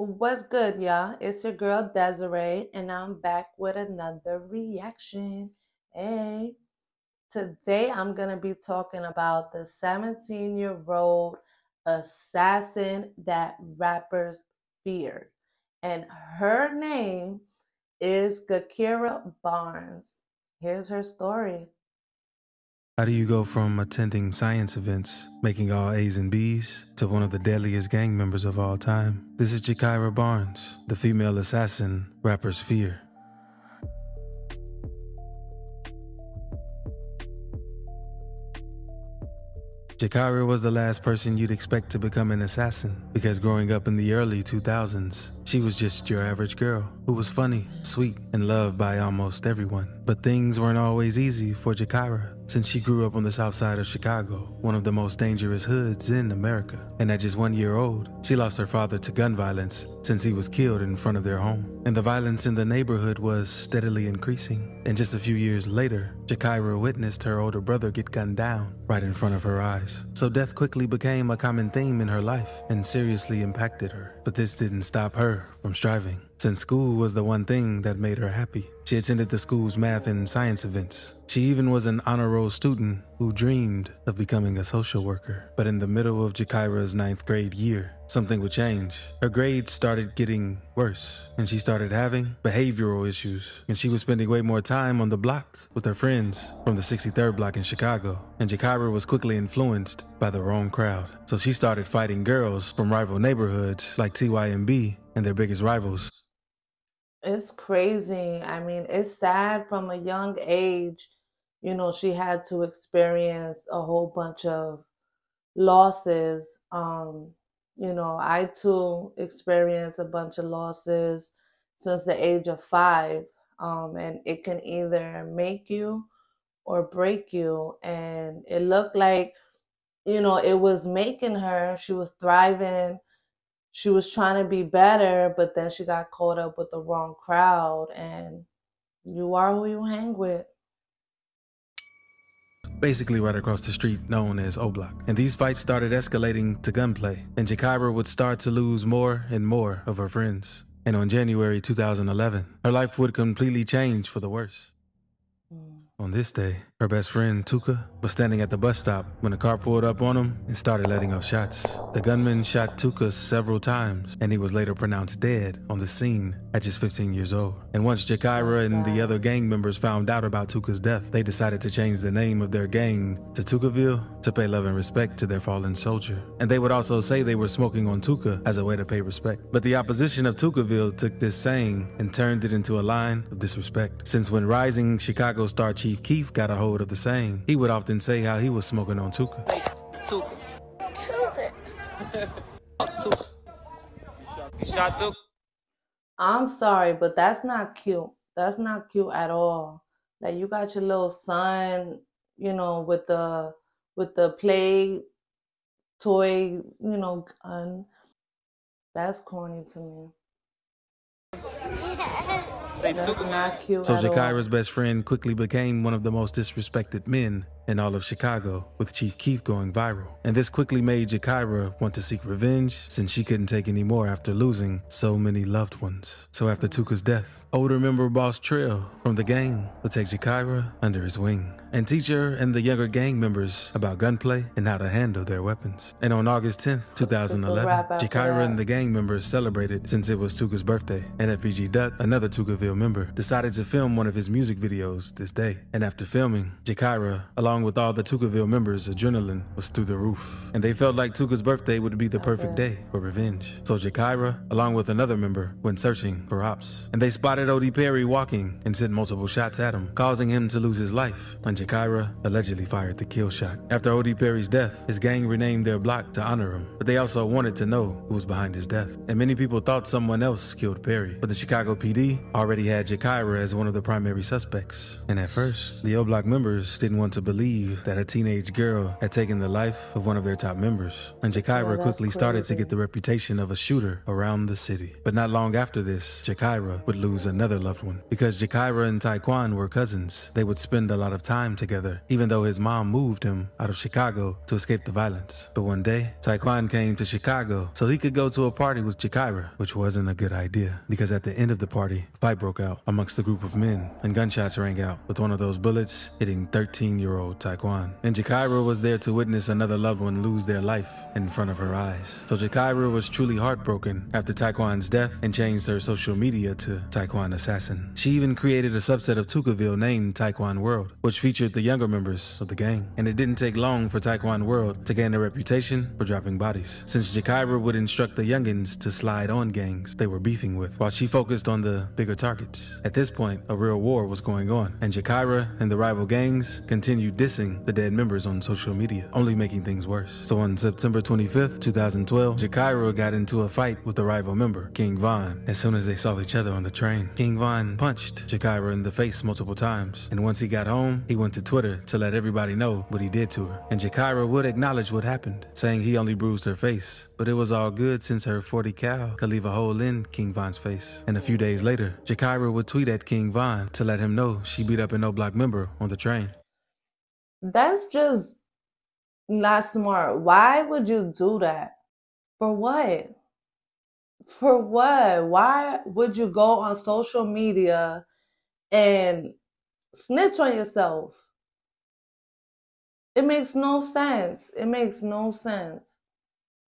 What's good, y'all? It's your girl Desiree, and I'm back with another reaction. Hey, today I'm gonna be talking about the 17-year-old assassin that rappers feared, and her name is Gakira Barnes. Here's her story. How do you go from attending science events, making all A's and B's, to one of the deadliest gang members of all time? This is Jakira Barnes, the female assassin rappers fear. Jakira was the last person you'd expect to become an assassin, because growing up in the early 2000s, she was just your average girl who was funny, sweet, and loved by almost everyone. But things weren't always easy for Jakira, since she grew up on the south side of Chicago, one of the most dangerous hoods in America. And at just 1 year old, she lost her father to gun violence since he was killed in front of their home. And the violence in the neighborhood was steadily increasing. And just a few years later, Jakira witnessed her older brother get gunned down right in front of her eyes. So death quickly became a common theme in her life and seriously impacted her. But this didn't stop her from striving, since school was the one thing that made her happy. She attended the school's math and science events. She even was an honor roll student who dreamed of becoming a social worker. But in the middle of Jakira's 9th grade year, something would change. Her grades started getting worse, and she started having behavioral issues. And she was spending way more time on the block with her friends from the 63rd block in Chicago. And Jakira was quickly influenced by the wrong crowd. So she started fighting girls from rival neighborhoods like TYMB and their biggest rivals. It's crazy. I mean, it's sad from a young age. She had to experience a whole bunch of losses. I too experienced a bunch of losses since the age of 5. And it can either make you or break you. And it looked like, it was making her. She was thriving. She was trying to be better, but then she got caught up with the wrong crowd. And you are who you hang with. Basically right across the street known as O Block. And these fights started escalating to gunplay, and Jakira would start to lose more and more of her friends. And on January 2011, her life would completely change for the worse. On this day, her best friend, Tuka, was standing at the bus stop when a car pulled up on him and started letting off shots. The gunman shot Tuka several times, and he was later pronounced dead on the scene at just 15 years old. And once Jakira and the other gang members found out about Tuka's death, they decided to change the name of their gang to Tukaville to pay love and respect to their fallen soldier. And they would also say they were smoking on Tuka as a way to pay respect. But the opposition of Tukaville took this saying and turned it into a line of disrespect. Since when rising Chicago star Chief Keef got a hold of the saying, he would often say how he was smoking on Tuka. Tuka. Tuka. You shot Tuka? I'm sorry, but that's not cute. That's not cute at all. Like, you got your little son, with the play toy, gun. That's corny to me. That's not cute So at all. Jakira's best friend quickly became one of the most disrespected men in all of Chicago, with Chief Keef going viral. And this quickly made Jakira want to seek revenge, since she couldn't take any more after losing so many loved ones. So after Tuka's death, older member Boss Trill from the gang would take Jakira under his wing and teach her and the younger gang members about gunplay and how to handle their weapons. And on August 10th, 2011, Jakira and the gang members celebrated since it was Tuka's birthday. And FBG Duck, another Tukaville member, decided to film one of his music videos this day. And after filming, Jakira, along with all the Tukaville members, adrenaline was through the roof. And they felt like Tuka's birthday would be the perfect day for revenge. So Jakira, along with another member, went searching for ops. And they spotted O.D. Perry walking and sent multiple shots at him, causing him to lose his life. And Jakira allegedly fired the kill shot. After O.D. Perry's death, his gang renamed their block to honor him. But they also wanted to know who was behind his death. And many people thought someone else killed Perry. But the Chicago PD already had Jakira as one of the primary suspects. And at first, the O Block members didn't want to believe believe that a teenage girl had taken the life of one of their top members, and Jakira that's quickly started to crazy. get the reputation of a shooter around the city. But not long after this, Jakira would lose another loved one. Because Jakira and Taekwon were cousins, they would spend a lot of time together, even though his mom moved him out of Chicago to escape the violence. But one day, Taekwon came to Chicago so he could go to a party with Jakira, which wasn't a good idea, because at the end of the party, a fight broke out amongst a group of men, and gunshots rang out, with one of those bullets hitting 13-year-old Taekwon. And Jakira was there to witness another loved one lose their life in front of her eyes. So Jakira was truly heartbroken after Taekwon's death and changed her social media to Taekwon Assassin. She even created a subset of Tukaville named Taekwon World, which featured the younger members of the gang. And it didn't take long for Taekwon World to gain a reputation for dropping bodies, since Jakira would instruct the youngins to slide on gangs they were beefing with, while she focused on the bigger targets. At this point, a real war was going on, and Jakira and the rival gangs continued dissing the dead members on social media, only making things worse. So on September 25th, 2012, Jakira got into a fight with the rival member, King Von. As soon as they saw each other on the train, King Von punched Jakira in the face multiple times, and once he got home, he went to Twitter to let everybody know what he did to her. And Jakira would acknowledge what happened, saying he only bruised her face, but it was all good since her 40 cal could leave a hole in King Von's face. And a few days later, Jakira would tweet at King Von to let him know she beat up an O-Block member on the train. That's just not smart. Why would you do that? For what? For what? Why would you go on social media and snitch on yourself? It makes no sense. It makes no sense.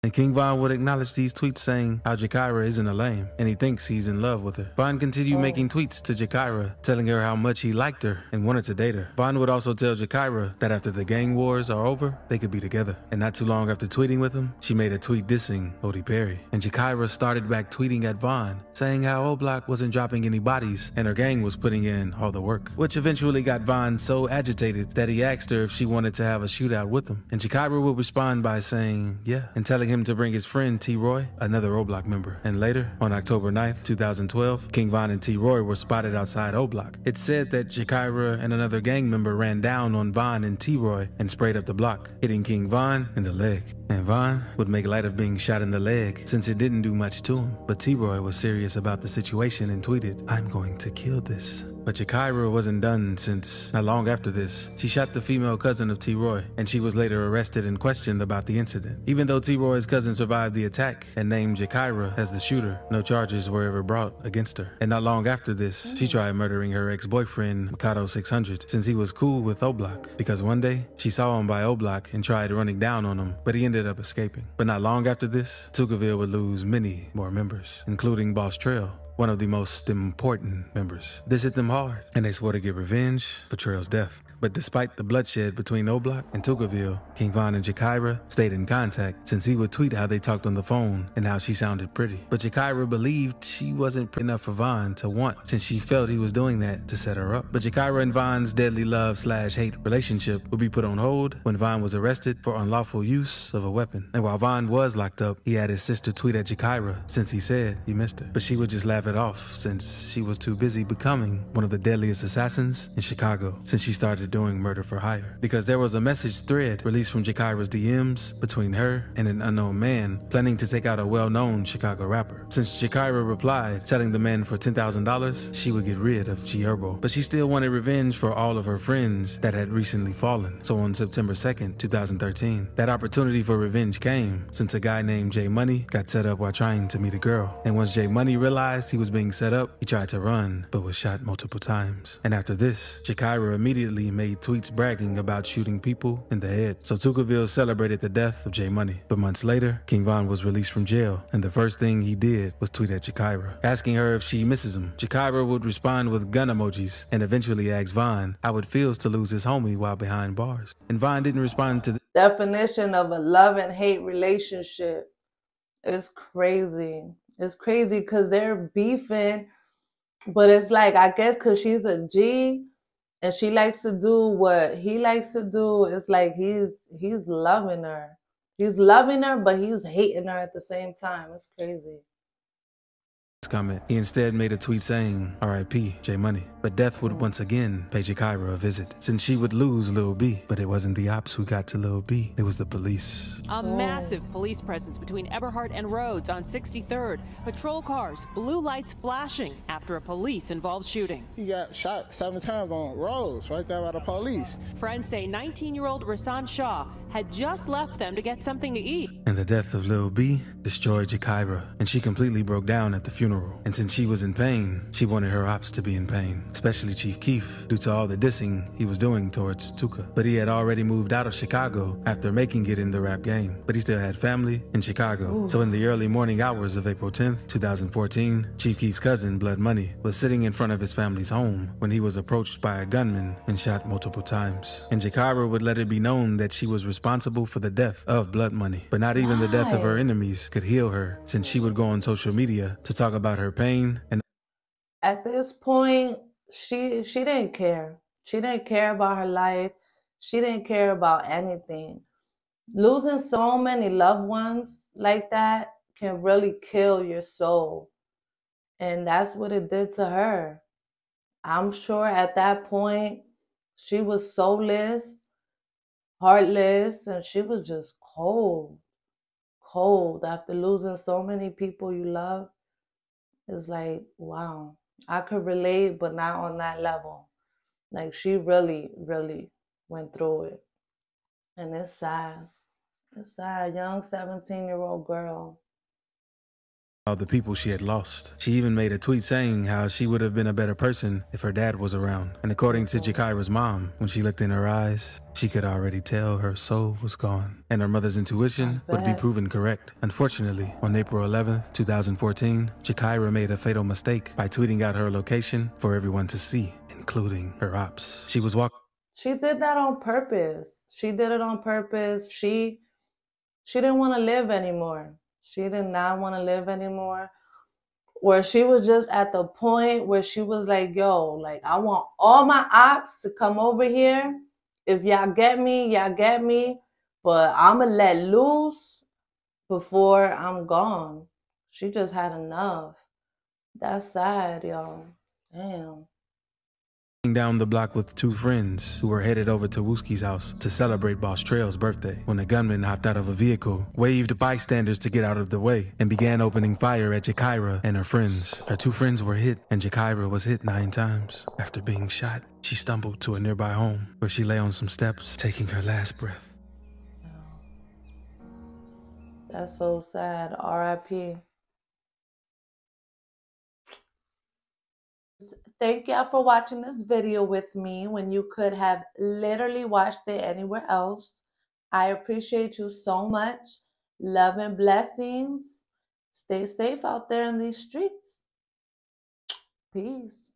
And King Von would acknowledge these tweets saying how Jakira isn't a lame, and he thinks he's in love with her. Von continued making tweets to Jakira, telling her how much he liked her and wanted to date her. Von would also tell Jakira that after the gang wars are over, they could be together. And not too long after tweeting with him, she made a tweet dissing Odie Perry. And Jakira started back tweeting at Von, saying how O-Block wasn't dropping any bodies and her gang was putting in all the work, which eventually got Von so agitated that he asked her if she wanted to have a shootout with him. And Jakira would respond by saying yeah, and telling him to bring his friend T-Roy, another O-Block member. And later, on October 9th, 2012, King Von and T-Roy were spotted outside O-Block. It's said that Jakira and another gang member ran down on Von and T-Roy and sprayed up the block, hitting King Von in the leg. And Von would make light of being shot in the leg since it didn't do much to him. But T-Roy was serious about the situation and tweeted, "I'm going to kill this." But Jakira wasn't done, since not long after this, she shot the female cousin of T-Roy, and she was later arrested and questioned about the incident. Even though T-Roy's cousin survived the attack and named Jakira as the shooter, no charges were ever brought against her. And not long after this, she tried murdering her ex-boyfriend, Mikado 600, since he was cool with O-Block, because one day, she saw him by O-Block and tried running down on him, but he ended up escaping. But not long after this, Tukaville would lose many more members, including Boss Trail, one of the most important members. This hit them hard, and they swore to get revenge for Trail's death. But despite the bloodshed between O-Block and Tukaville, King Von and Jakira stayed in contact, since he would tweet how they talked on the phone and how she sounded pretty. But Jakira believed she wasn't pretty enough for Von to want, since she felt he was doing that to set her up. But Jakira and Von's deadly love/hate relationship would be put on hold when Von was arrested for unlawful use of a weapon. And while Von was locked up, he had his sister tweet at Jakira, since he said he missed her. But she would just laugh it off, since she was too busy becoming one of the deadliest assassins in Chicago, since she started doing murder for hire. Because there was a message thread released from Jakira's DMs between her and an unknown man planning to take out a well-known Chicago rapper. Since Jakira replied, telling the man for $10,000 she would get rid of G Herbo, but she still wanted revenge for all of her friends that had recently fallen. So on September 2nd, 2013, that opportunity for revenge came, since a guy named J Money got set up while trying to meet a girl. And once J Money realized he was being set up, he tried to run, but was shot multiple times. And after this, Jakira immediately made tweets bragging about shooting people in the head. So Tukaville celebrated the death of J Money. But months later, King Von was released from jail, and the first thing he did was tweet at Jakira, asking her if she misses him. Jakira would respond with gun emojis, and eventually asked Von how it feels to lose his homie while behind bars. And Von didn't respond to the Definition of a love and hate relationship is crazy. It's crazy because they're beefing, but it's like, I guess because she's a G and she likes to do what he likes to do, it's like he's loving her. He's loving her, but he's hating her at the same time. It's crazy. comment. He instead made a tweet saying, R.I.P. J Money. But death would once again pay Jakira a visit, since she would lose Lil B. But it wasn't the ops who got to Lil B, it was the police. A massive police presence between Eberhard and Rhodes on 63rd. Patrol cars, blue lights flashing after a police-involved shooting. He got shot 7 times on Rhodes, right there by the police. Friends say 19-year-old Rasan Shah had just left them to get something to eat. And the death of Lil B destroyed Jakira, and she completely broke down at the funeral. And since she was in pain, she wanted her ops to be in pain, especially Chief Keef, due to all the dissing he was doing towards Tuka. But he had already moved out of Chicago after making it in the rap game, but he still had family in Chicago. Ooh. So in the early morning hours of April 10th, 2014, Chief Keef's cousin, Blood Money, was sitting in front of his family's home when he was approached by a gunman and shot multiple times. And Jakira would let it be known that she was responsible for the death of Blood Money, but not even the death of her enemies could heal her, since she would go on social media to talk about her pain. And at this point, she didn't care. She didn't care about her life. She didn't care about anything. Losing so many loved ones like that can really kill your soul. And that's what it did to her. I'm sure at that point, she was soulless, heartless, and she was just cold after losing so many people you love. It's like, wow, I could relate, but not on that level. Like, she really, really went through it. And it's sad. It's sad. Young 17-year-old girl. The people she had lost. She even made a tweet saying how she would have been a better person if her dad was around. And according to Jakira's mom, when she looked in her eyes, she could already tell her soul was gone. And her mother's intuition would be proven correct. Unfortunately, on April 11th, 2014, Jakira made a fatal mistake by tweeting out her location for everyone to see, including her ops. She was walking. She did that on purpose. She did it on purpose. She didn't want to live anymore. She did not want to live anymore. Or she was just at the point where she was like, yo, like, I want all my ops to come over here. If y'all get me, y'all get me. But I'm going to let loose before I'm gone. She just had enough. That's sad, y'all. Damn. Down the block with 2 friends who were headed over to Wooski's house to celebrate Boss Trail's birthday when a gunman hopped out of a vehicle, waved bystanders to get out of the way, and began opening fire at Jakira and her friends. Her 2 friends were hit, and Jakira was hit 9 times. After being shot, she stumbled to a nearby home where she lay on some steps, taking her last breath. That's so sad. R.I.P. Thank y'all for watching this video with me when you could have literally watched it anywhere else. I appreciate you so much. Love and blessings. Stay safe out there in these streets. Peace.